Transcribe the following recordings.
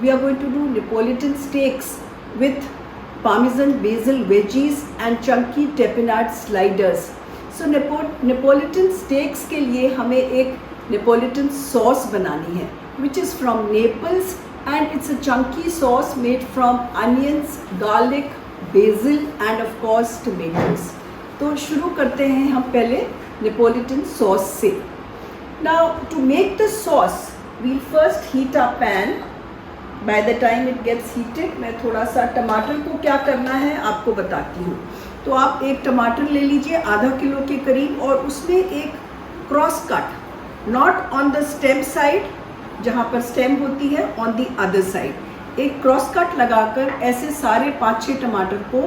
we are going to do Neapolitan steaks with Parmesan basil veggies and chunky tapenade sliders. So Neapolitan steaks के लिए हमें एक Neapolitan sauce बनानी है, which is from Naples and it's a chunky sauce made from onions, garlic, basil and of course tomatoes. तो शुरू करते हैं हम पहले Neapolitan sauce से. Now to make the sauce, we'll first heat our pan. By the time it gets heated, मैं थोड़ा सा टमाटर को क्या करना है आपको बताती हूँ. तो आप एक टमाटर ले लीजिए आधा किलो के करीब और उसमें एक cross cut, not on the stem side जहाँ पर स्टेम होती है, ऑन द अदर साइड एक क्रॉस कट लगाकर ऐसे सारे 5-6 टमाटर को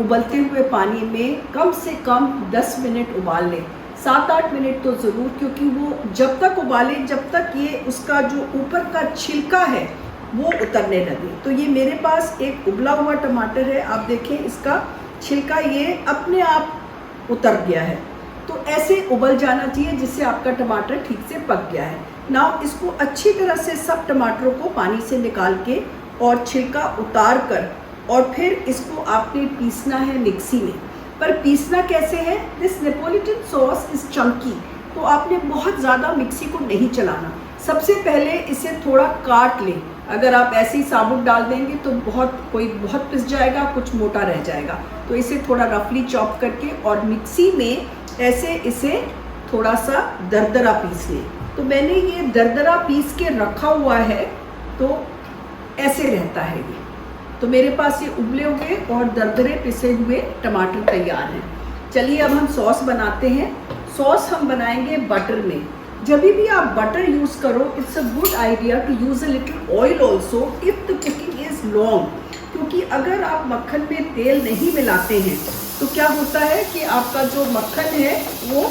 उबलते हुए पानी में कम से कम 10 मिनट उबाल लें. 7-8 मिनट तो ज़रूर, क्योंकि वो जब तक उबाले जब तक ये उसका जो ऊपर का छिलका है वो उतरने लगे. तो ये मेरे पास एक उबला हुआ टमाटर है, आप देखें इसका छिलका ये अपने आप उतर गया है. तो ऐसे उबल जाना चाहिए जिससे आपका टमाटर ठीक से पक गया है. नाउ इसको अच्छी तरह से सब टमाटरों को पानी से निकाल के और छिलका उतार कर और फिर इसको आपने पीसना है मिक्सी में. पर पीसना कैसे है? This Neapolitan sauce is Chunky, तो आपने बहुत ज़्यादा मिक्सी को नहीं चलाना. सबसे पहले इसे थोड़ा काट लें. अगर आप ऐसे ही साबुत डाल देंगे तो बहुत पिस जाएगा, कुछ मोटा रह जाएगा. तो इसे थोड़ा रफली चॉप करके और मिक्सी में ऐसे इसे थोड़ा सा दरदरा पीस लें. तो मैंने ये दरदरा पीस के रखा हुआ है, तो ऐसे रहता है ये. तो मेरे पास ये उबले हुए और दरदरे पिसे हुए टमाटर तैयार हैं. चलिए अब हम सॉस बनाते हैं. सॉस हम बनाएंगे बटर में. जब भी आप बटर यूज़ करो, it's a good idea to use a little oil also if the cooking is long. क्योंकि अगर आप मक्खन में तेल नहीं मिलाते हैं तो क्या होता है कि आपका जो मक्खन है वो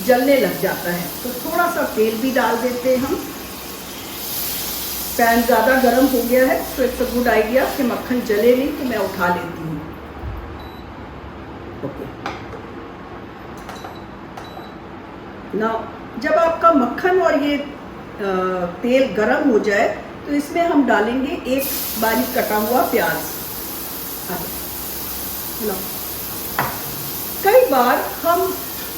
जलने लग जाता है. तो थोड़ा सा तेल भी डाल देते हैं हम. पैन ज़्यादा गर्म हो गया है, तो इट्स अ गुड आइडिया कि मक्खन जले नहीं, तो मैं उठा लेती हूँ. ओके. नाउ जब आपका मक्खन और ये तेल गरम हो जाए तो इसमें हम डालेंगे एक बारीक कटा हुआ प्याज. कई बार हम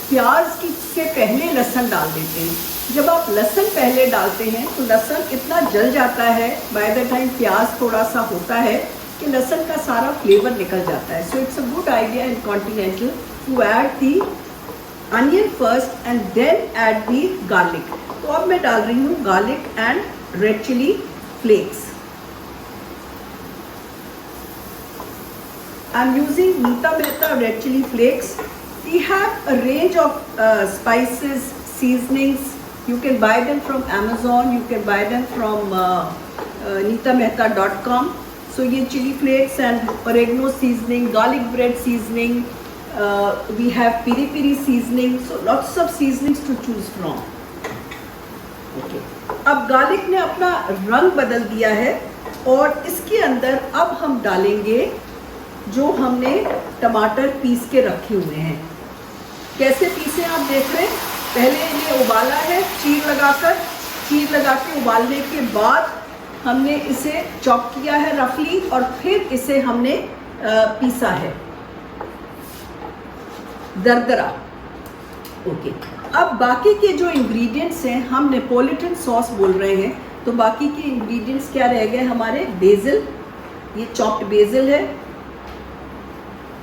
प्याज से पहले लहसुन डाल देते हैं. जब आप लहसुन पहले डालते हैं तो लहसुन इतना जल जाता है बाय द टाइम प्याज थोड़ा सा होता है कि लहसुन का सारा फ्लेवर निकल जाता है. So it's a good idea in continental to add the onion first and then add the garlic. तो अब मैं डाल रही हूँ garlic and red chilli flakes. I am using Neeta Mehta red chilli flakes. We have a range of spices, seasonings. You can buy them from Amazon. You can buy them from neetamehta.com. So ये chili flakes and oregano seasoning, garlic bread seasoning. We have piri piri seasoning. So lots of seasonings to choose from. Okay. अब garlic ने अपना रंग बदल दिया है और इसके अंदर अब हम डालेंगे जो हमने टमाटर पीस के रखे हुए हैं. कैसे पीसे आप देख रहे हैं. पहले ये उबाला है चीर लगा के उबालने के बाद हमने इसे चॉप किया है रफली और फिर इसे हमने पीसा है दरदरा. ओके. अब बाकी के जो इंग्रेडिएंट्स हैं, हम नेपोलिटन सॉस बोल रहे हैं, तो बाकी के इंग्रेडिएंट्स क्या रह गए हमारे. बेसिल, ये चॉप्ड बेसिल है.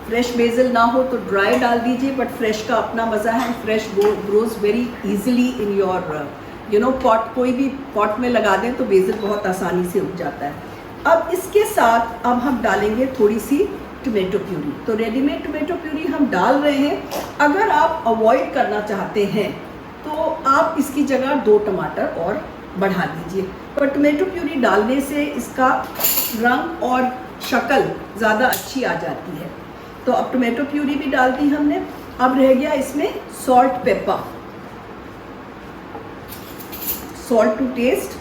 फ्रेश बेसिल ना हो तो ड्राई डाल दीजिए, बट फ्रेश का अपना मज़ा है. Fresh grows very easily in your pot. कोई भी पॉट में लगा दें तो बेसिल बहुत आसानी से उग जाता है. अब इसके साथ अब हम डालेंगे थोड़ी सी टोमेटो प्यूरी. तो रेडीमेड टोमेटो प्यूरी हम डाल रहे हैं. अगर आप अवॉइड करना चाहते हैं तो आप इसकी जगह 2 टमाटर और बढ़ा दीजिए. पर टोमेटो प्यूरी डालने से इसका रंग और शक्ल ज़्यादा अच्छी आ जाती है. तो अब टोमेटो प्यूरी भी डाल दी हमने. अब रह गया इसमें salt, pepper, salt to taste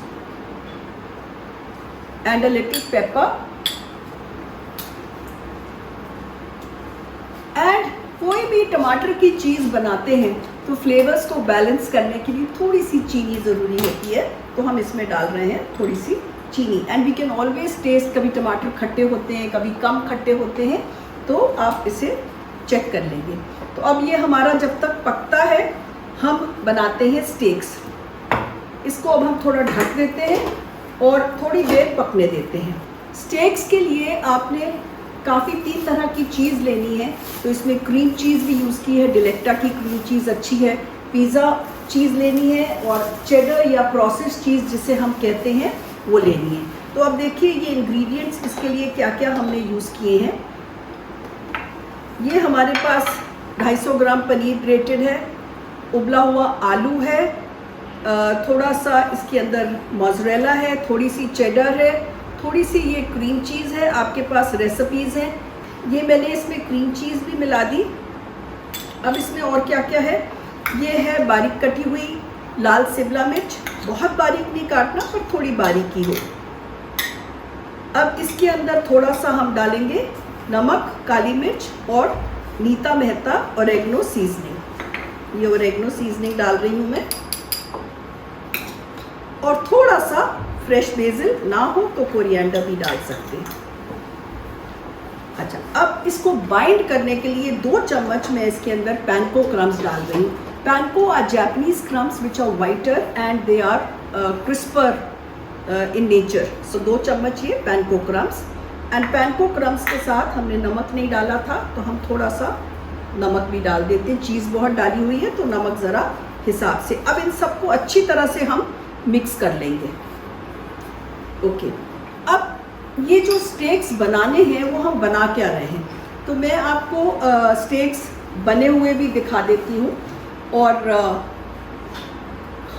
and a little pepper. And कोई भी टमाटर की चीज़ बनाते हैं तो फ्लेवर्स को बैलेंस करने के लिए थोड़ी सी चीनी ज़रूरी होती है. तो हम इसमें डाल रहे हैं थोड़ी सी चीनी। And we can always taste, कभी टमाटर खट्टे होते हैं, कभी कम खट्टे होते हैं, तो आप इसे चेक कर लेंगे। तो अब ये हमारा जब तक पकता है हम बनाते हैं स्टेक्स। इसको अब हम थोड़ा ढक देते हैं और थोड़ी देर पकने देते हैं। स्टेक्स के लिए आपने काफ़ी 3 तरह की चीज़ लेनी है। तो इसमें क्रीम चीज़ भी यूज़ की है, डिलेक्टा की क्रीम चीज़ अच्छी है, पिज़्ज़ा चीज़ लेनी है और चेडर या प्रोसेस चीज़ जिसे हम कहते हैं वो लेनी है। तो अब देखिए ये इंग्रेडिएंट्स इसके लिए क्या क्या हमने यूज़ किए हैं। ये हमारे पास 250 ग्राम पनीर ग्रेटेड है, उबला हुआ आलू है, थोड़ा सा इसके अंदर मोज़रेला है, थोड़ी सी चेडर है, थोड़ी सी ये क्रीम चीज़ है, आपके पास रेसिपीज़ हैं। ये मैंने इसमें क्रीम चीज़ भी मिला दी। अब इसमें और क्या क्या है, ये है बारीक कटी हुई लाल शिमला मिर्च, बहुत बारीक नहीं काटना पर थोड़ी बारीकी हो। अब इसके अंदर थोड़ा सा हम डालेंगे नमक, काली मिर्च और नीता मेहता ओरेगनो सीजनिंग। ये ओरेगनो सीजनिंग डाल रही हूँ मैं। और थोड़ा सा फ्रेश बेसिल, ना हो तो कोरिएंडर भी डाल सकते हैं। अच्छा, अब इसको बाइंड करने के लिए 2 चम्मच मैं इसके अंदर पैनको क्रम्स डाल रही हूँ। Panko or Japanese crumbs which are whiter and they are crisper in nature. So 2 चम्मच ये panko crumbs. And panko crumbs के साथ हमने नमक नहीं डाला था तो हम थोड़ा सा नमक भी डाल देते हैं। चीज़ बहुत डाली हुई है तो नमक ज़रा हिसाब से। अब इन सबको अच्छी तरह से हम मिक्स कर लेंगे। ओके, अब ये जो स्टेक्स बनाने हैं वो हम बना क्या रहे हैं, तो मैं आपको स्टेक्स बने हुए भी दिखा देती हूँ। और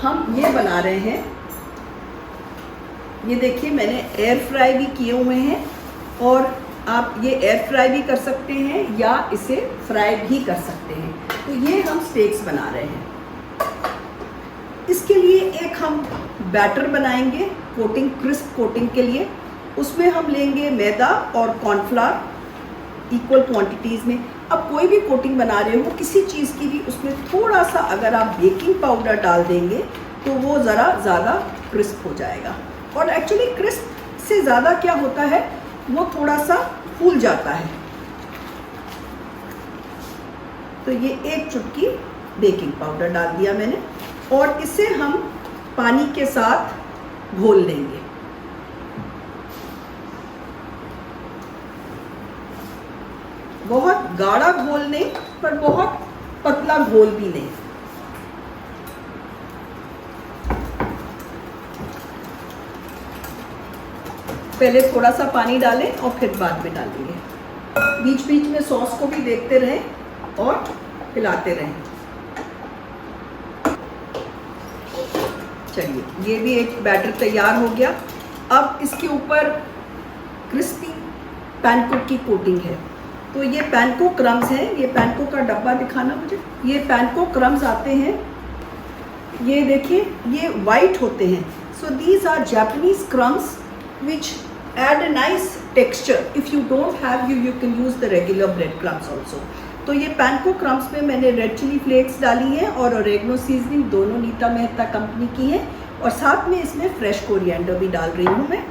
हम ये बना रहे हैं, ये देखिए मैंने एयर फ्राई भी किए हुए हैं और आप ये एयर फ्राई भी कर सकते हैं या इसे फ्राई भी कर सकते हैं। तो ये हम स्टेक्स बना रहे हैं। इसके लिए एक हम बैटर बनाएंगे कोटिंग, क्रिस्प कोटिंग के लिए। उसमें हम लेंगे मैदा और कॉर्नफ्लावर इक्वल क्वांटिटीज़ में। अब कोई भी कोटिंग बना रहे हो किसी चीज़ की भी, उसमें थोड़ा सा अगर आप बेकिंग पाउडर डाल देंगे तो वो ज़रा ज़्यादा क्रिस्प हो जाएगा। और एक्चुअली क्रिस्प से ज़्यादा क्या होता है, वो थोड़ा सा फूल जाता है। तो ये 1 चुटकी बेकिंग पाउडर डाल दिया मैंने और इसे हम पानी के साथ घोल लेंगे। बहुत गाढ़ा घोल नहीं पर बहुत पतला घोल भी नहीं। पहले थोड़ा सा पानी डालें और फिर बाद में डालेंगे। बीच बीच में सॉस को भी देखते रहें और हिलाते रहें। चलिए, ये भी एक बैटर तैयार हो गया। अब इसके ऊपर क्रिस्पी पैनको की कोटिंग है। तो ये पैनको क्रम्स हैं। ये पैनको का डब्बा दिखाना मुझे। ये पैनको क्रम्स आते हैं, ये देखिए ये वाइट होते हैं। So these are Japanese crumbs which add a nice texture. If you don't have, you can use the regular bread crumbs also. तो ये पैनको क्रम्स में मैंने रेड चिली फ्लेक्स डाली है और ओरेगनो सीजनिंग, दोनों नीता मेहता कंपनी की है। और साथ में इसमें फ्रेश कोरिएंडर भी डाल रही हूँ मैं।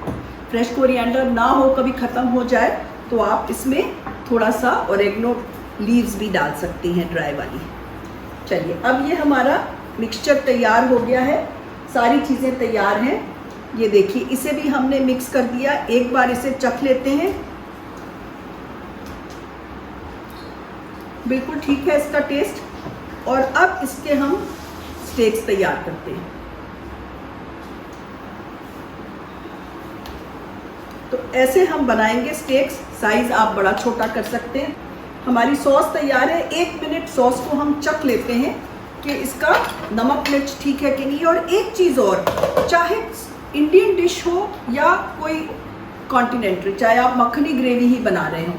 फ्रेश कोरिएंडर ना हो, कभी ख़त्म हो जाए तो आप इसमें थोड़ा सा ओरेगनो लीव्स भी डाल सकती हैं, ड्राई वाली। चलिए, अब ये हमारा मिक्सचर तैयार हो गया है, सारी चीज़ें तैयार हैं। ये देखिए, इसे भी हमने मिक्स कर दिया। एक बार इसे चख लेते हैं। बिल्कुल ठीक है इसका टेस्ट। और अब इसके हम स्टेक्स तैयार करते हैं। तो ऐसे हम बनाएंगे स्टेक्स। साइज़ आप बड़ा छोटा कर सकते हैं। हमारी सॉस तैयार है। 1 मिनट सॉस को हम चख लेते हैं कि इसका नमक मिर्च ठीक है कि नहीं। और एक चीज़ और, चाहे इंडियन डिश हो या कोई कॉन्टिनेंटल, चाहे आप मक्खनी ग्रेवी ही बना रहे हो,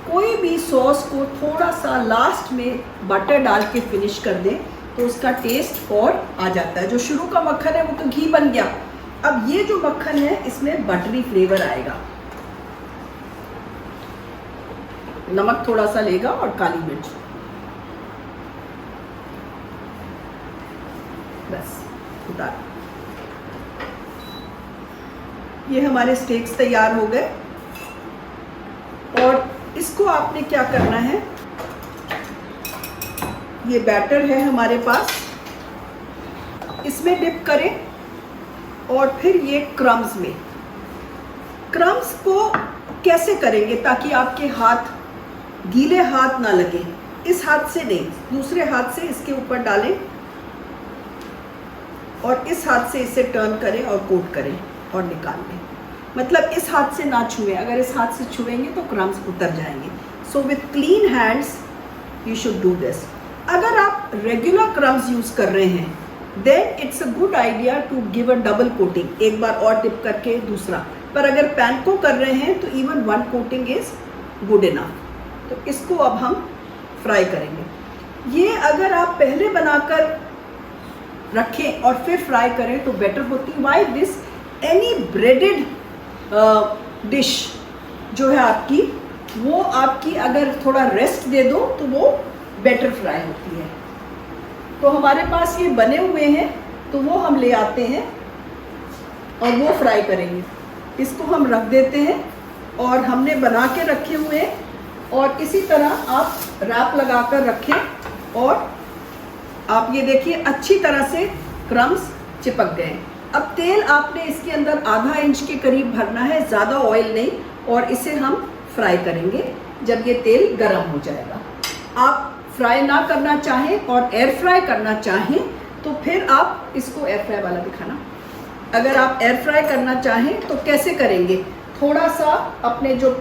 कोई भी सॉस को थोड़ा सा लास्ट में बटर डाल के फिनिश कर दें तो उसका टेस्ट और आ जाता है। जो शुरू का मक्खन है वो तो घी बन गया, अब ये जो मक्खन है इसमें बटरी फ्लेवर आएगा। नमक थोड़ा सा लेगा और काली मिर्च, बस उतार। ये हमारे स्टेक्स तैयार हो गए। और इसको आपने क्या करना है, ये बैटर है हमारे पास, इसमें डिप करें और फिर ये क्रम्स में। क्रम्स को कैसे करेंगे ताकि आपके हाथ गीले हाथ ना लगे, इस हाथ से नहीं, दूसरे हाथ से इसके ऊपर डालें और इस हाथ से इसे टर्न करें और कोट करें और निकाल लें। मतलब इस हाथ से ना छुएं, अगर इस हाथ से छुएंगे तो क्रम्स उतर जाएंगे। So with clean hands you should do this. अगर आप रेगुलर क्रम्स यूज़ कर रहे हैं then it's a good idea to give a double coating, एक बार और डिप करके दूसरा। पर अगर पैन को कर रहे हैं तो even one coating is good enough. तो इसको अब हम फ्राई करेंगे। ये अगर आप पहले बनाकर रखें और फिर फ्राई करें तो बेटर होती। Why this, any breaded dish जो है आपकी, वो आपकी अगर थोड़ा रेस्ट दे दो तो वो बेटर फ्राई होती है। तो हमारे पास ये बने हुए हैं तो वो हम ले आते हैं और वो फ्राई करेंगे। इसको हम रख देते हैं और हमने बना के रखे हुए हैं, और इसी तरह आप रैप लगा कर रखें और आप ये देखिए अच्छी तरह से क्रम्स चिपक गए। अब तेल आपने इसके अंदर आधा इंच के करीब भरना है, ज़्यादा ऑयल नहीं, और इसे हम फ्राई करेंगे जब ये तेल गर्म हो जाएगा। आप फ्राई ना करना चाहें और एयर फ्राई करना चाहें तो फिर आप इसको एयर फ्राई वाला दिखाना। अगर आप एयर फ्राई करना चाहें तो कैसे करेंगे, थोड़ा सा अपने जो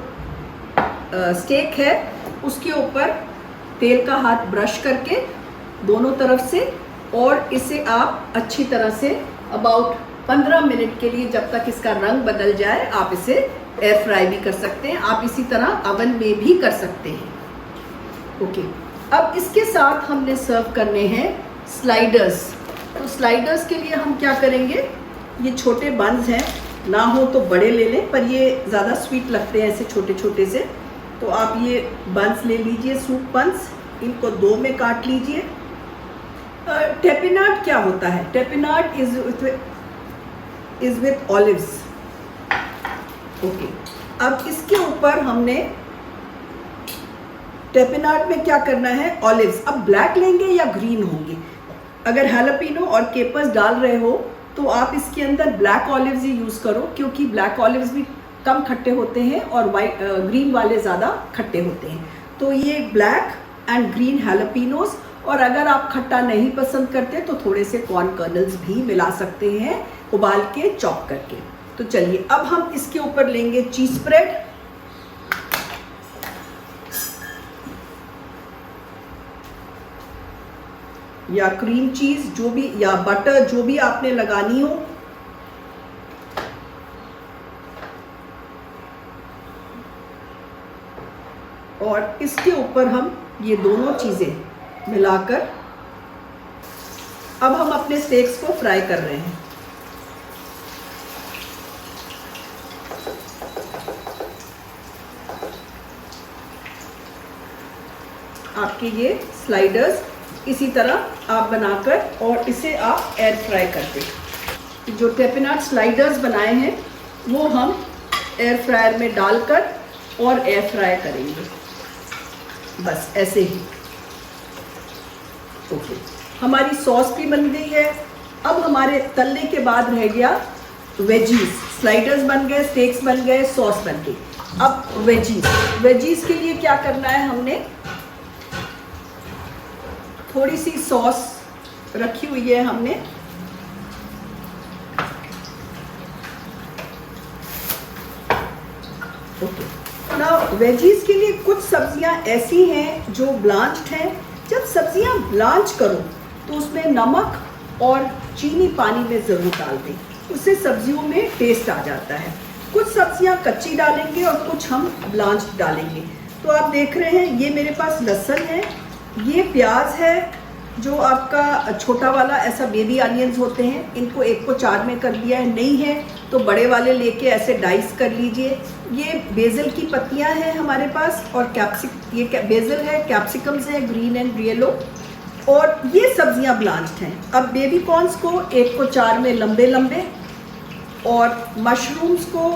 स्टेक है उसके ऊपर तेल का हाथ ब्रश करके दोनों तरफ से, और इसे आप अच्छी तरह से अबाउट 15 मिनट के लिए, जब तक इसका रंग बदल जाए, आप इसे एयर फ्राई भी कर सकते हैं। आप इसी तरह अवन में भी कर सकते हैं। ओके, अब इसके साथ हमने सर्व करने हैं स्लाइडर्स। तो स्लाइडर्स के लिए हम क्या करेंगे, ये छोटे बंस हैं, ना हो तो बड़े ले लें, पर ये ज़्यादा स्वीट लगते हैं ऐसे छोटे छोटे से। तो आप ये बंस ले लीजिए, सूप बंस, इनको 2 में काट लीजिए। टेपिनाट क्या होता है, टेपिनाट इज विथ ऑलिव्स। ओके, अब इसके ऊपर हमने टेपिनाट में क्या करना है, ऑलिव्स। अब ब्लैक लेंगे या ग्रीन होंगे। अगर हैलापिनो और केपर्स डाल रहे हो तो आप इसके अंदर ब्लैक ऑलिव्स ही यूज़ करो, क्योंकि ब्लैक ऑलिव्स भी कम खट्टे होते हैं और ग्रीन वाले ज़्यादा खट्टे होते हैं। तो ये ब्लैक एंड ग्रीन हैलापिनोस, और अगर आप खट्टा नहीं पसंद करते तो थोड़े से कॉर्न कर्नल्स भी मिला सकते हैं उबाल के, चॉप करके। तो चलिए अब हम इसके ऊपर लेंगे चीज़ स्प्रेड। या क्रीम चीज़ जो भी, या बटर जो भी आपने लगानी हो। और इसके ऊपर हम ये दोनों चीज़ें मिलाकर अब हम अपने स्टेक्स को फ्राई कर रहे हैं। आपके ये स्लाइडर्स इसी तरह आप बनाकर, और इसे आप एयर फ्राई कर दें। जो टेपिनाट स्लाइडर्स बनाए हैं वो हम एयर फ्रायर में डालकर और एयर फ्राई करेंगे, बस ऐसे ही। ओके, हमारी सॉस भी बन गई है। अब हमारे तलने के बाद रह गया वेजीज। स्लाइडर्स बन गए, स्टेक्स बन गए, सॉस बन गई। अब वेजीज के लिए क्या करना है, हमने थोड़ी सी सॉस रखी हुई है हमने, ओके। ना वेजीज के लिए कुछ सब्जियां ऐसी हैं जो ब्लांच्ड हैं। जब सब्जियां ब्लांच करो तो उसमें नमक और चीनी पानी में ज़रूर डाल दें, उससे सब्जियों में टेस्ट आ जाता है। कुछ सब्जियां कच्ची डालेंगे और कुछ हम ब्लांच डालेंगे। तो आप देख रहे हैं ये मेरे पास लहसुन है, ये प्याज है जो आपका छोटा वाला ऐसा बेबी अनियंस होते हैं, इनको 1 को 4 में कर दिया है। नहीं है तो बड़े वाले लेके ऐसे डाइस कर लीजिए। ये बेसिल की पत्तियां हैं हमारे पास, और ये बेसिल है, कैप्सिकम्स है ग्रीन एंड येलो, और ये सब्जियां ब्लांच्ड हैं। अब बेबी कॉर्न्स को 1 को 4 में लंबे लंबे और मशरूम्स को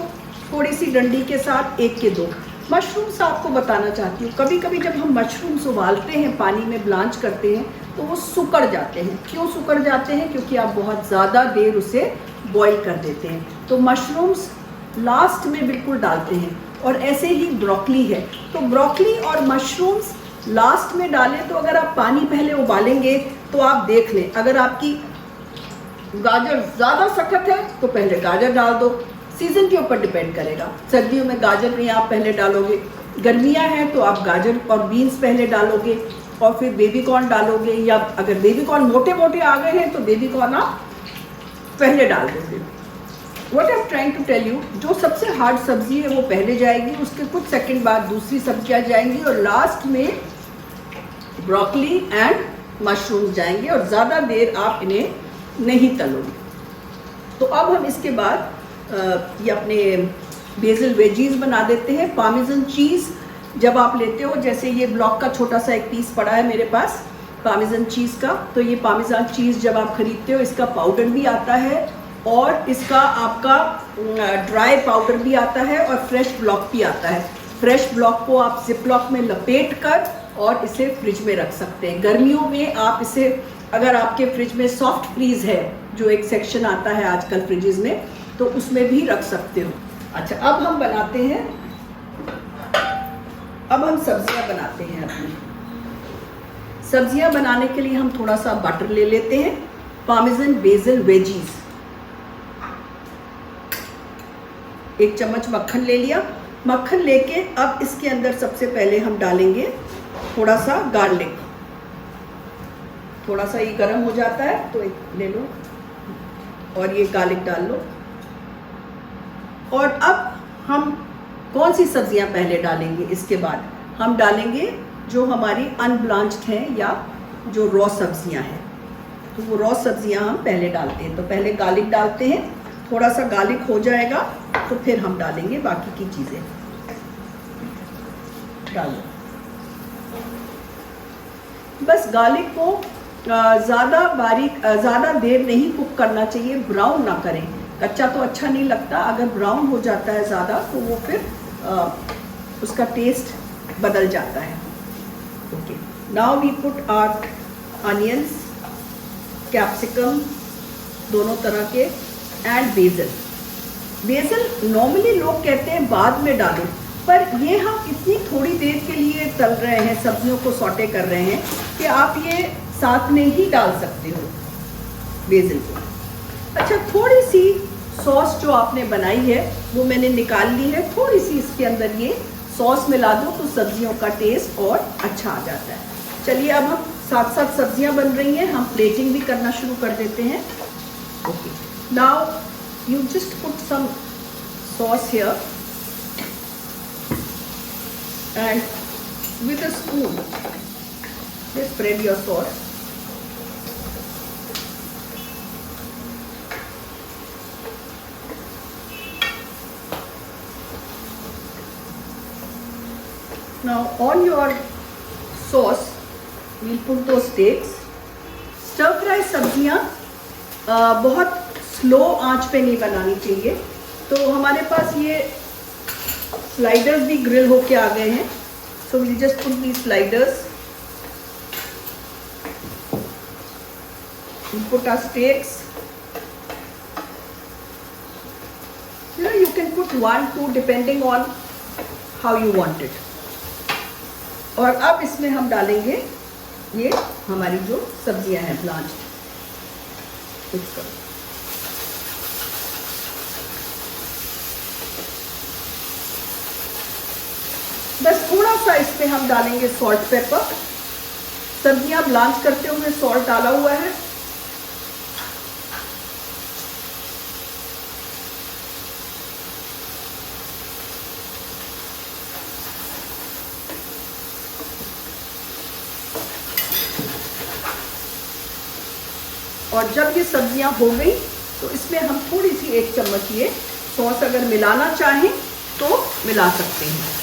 थोड़ी सी डंडी के साथ 1 के 2। मशरूम्स आपको बताना चाहती हूँ, कभी कभी जब हम मशरूम्स उबालते हैं, पानी में ब्लांच करते हैं, तो वो सुकड़ जाते हैं। क्यों सुकड़ जाते हैं? क्योंकि आप बहुत ज़्यादा देर उसे बॉईल कर देते हैं। तो मशरूम्स लास्ट में बिल्कुल डालते हैं। और ऐसे ही ब्रोकली है, तो ब्रोकली और मशरूम्स लास्ट में डालें। तो अगर आप पानी पहले उबालेंगे तो आप देख लें, अगर आपकी गाजर ज़्यादा सख्त है तो पहले गाजर डाल दो, सीज़न के ऊपर डिपेंड करेगा। सर्दियों में गाजर नहीं आप पहले डालोगे, गर्मियाँ हैं तो आप गाजर और बीन्स पहले डालोगे और फिर बेबी कॉर्न डालोगे, या अगर बेबी कॉर्न मोटे मोटे आ गए हैं तो बेबी कॉर्न आप पहले डाल दोगे। What I am trying to tell you, जो सबसे हार्ड सब्जी है वो पहले जाएगी, उसके कुछ सेकंड बाद दूसरी सब्जियां जाएंगी और लास्ट में ब्रोकली एंड मशरूम जाएंगे और ज़्यादा देर आप इन्हें नहीं तलोगे। तो अब हम इसके बाद ये अपने बेसिल वेजीज बना देते हैं। पार्मेसन चीज़ जब आप लेते हो, जैसे ये ब्लॉक का छोटा सा एक पीस पड़ा है मेरे पास पार्मेसन चीज़ का, तो ये पार्मेसन चीज़ जब आप खरीदते हो, इसका पाउडर भी आता है और इसका आपका ड्राई पाउडर भी आता है और फ्रेश ब्लॉक भी आता है। फ्रेश ब्लॉक को आप जिप लॉक में लपेट कर और इसे फ्रिज में रख सकते हैं। गर्मियों में आप इसे, अगर आपके फ्रिज में सॉफ्ट फ्रीज है, जो एक सेक्शन आता है आजकल फ्रिजेज में, तो उसमें भी रख सकते हो। अच्छा, अब हम बनाते हैं, अब हम सब्जियां बनाते हैं। अपनी सब्जियां बनाने के लिए हम थोड़ा सा बटर ले लेते हैं। पार्मेसन बेसिल वेजीज, 1 चम्मच मक्खन ले लिया। मक्खन लेके अब इसके अंदर सबसे पहले हम डालेंगे थोड़ा सा गार्लिक। थोड़ा सा ये गर्म हो जाता है तो एक ले लो और ये गार्लिक डाल लो। और अब हम कौन सी सब्जियां पहले डालेंगे? इसके बाद हम डालेंगे जो हमारी अनब्लांच्ड हैं या जो रॉ सब्जियां हैं, तो वो रॉ सब्जियां हम पहले डालते हैं। तो पहले गार्लिक डालते हैं, थोड़ा सा गार्लिक हो जाएगा तो फिर हम डालेंगे बाकी की चीज़ें। डालो, बस गार्लिक को ज़्यादा बारीक, ज़्यादा देर नहीं कुक करना चाहिए, ब्राउन ना करें। कच्चा तो अच्छा नहीं लगता, अगर ब्राउन हो जाता है ज़्यादा तो वो फिर उसका टेस्ट बदल जाता है। Okay, now we put our onions, capsicum दोनों तरह के, एंड बेसिल। बेसिल नॉर्मली लोग कहते हैं बाद में डालो, पर ये हम इतनी थोड़ी देर के लिए तल रहे हैं, सब्जियों को सौटे कर रहे हैं, कि आप ये साथ में ही डाल सकते हो बेसिल को। अच्छा, थोड़ी सी सॉस जो आपने बनाई है वो मैंने निकाल ली है, थोड़ी सी इसके अंदर ये सॉस मिला दो तो सब्जियों का टेस्ट और अच्छा आ जाता है। चलिए, अब हम साथ साथ सब्जियां बन रही हैं, हम प्लेटिंग भी करना शुरू कर देते हैं। Okay, now you just put some sauce here and with a spoon spread your sauce. Now on your sauce we'll put those steaks. Stir fry सब्जियां बहुत स्लो आंच पे नहीं बनानी चाहिए। तो हमारे पास ये स्लाइडर्स भी ग्रिल होके आ गए हैं, so we'll just put these sliders. We'll put our steaks. You know, you can put 1, 2 depending on how you want it. और अब इसमें हम डालेंगे ये हमारी जो सब्जियां हैं ब्लांच्ड, मिक्स करो। बस थोड़ा सा इसमें हम डालेंगे सॉल्ट पेपर। सब्जियां ब्लांच करते हुए सॉल्ट डाला हुआ है। और जब ये सब्जियां हो गई तो इसमें हम थोड़ी सी 1 चम्मच ये सॉस अगर मिलाना चाहें तो मिला सकते हैं।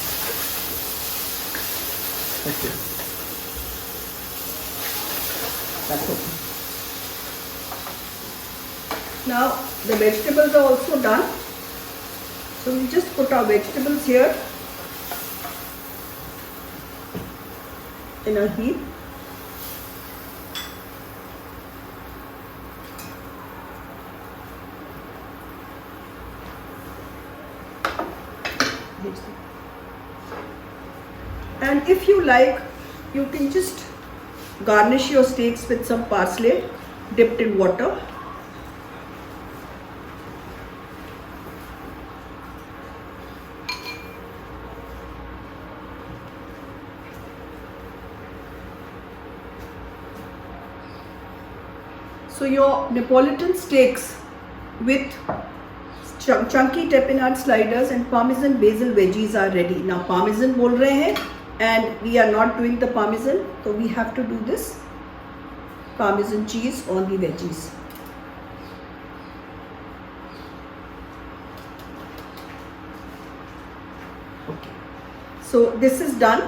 Now the vegetables are also done. So we just put our vegetables here in a heap. And if you like, you can just garnish your steaks with some parsley dipped in water. So your Neapolitan steaks with chunky tapenade sliders and Parmesan basil veggies are ready. Now Parmesan बोल रहे हैं and we are not doing the Parmesan, so we have to do this Parmesan cheese on the veggies. Okay. So this is done.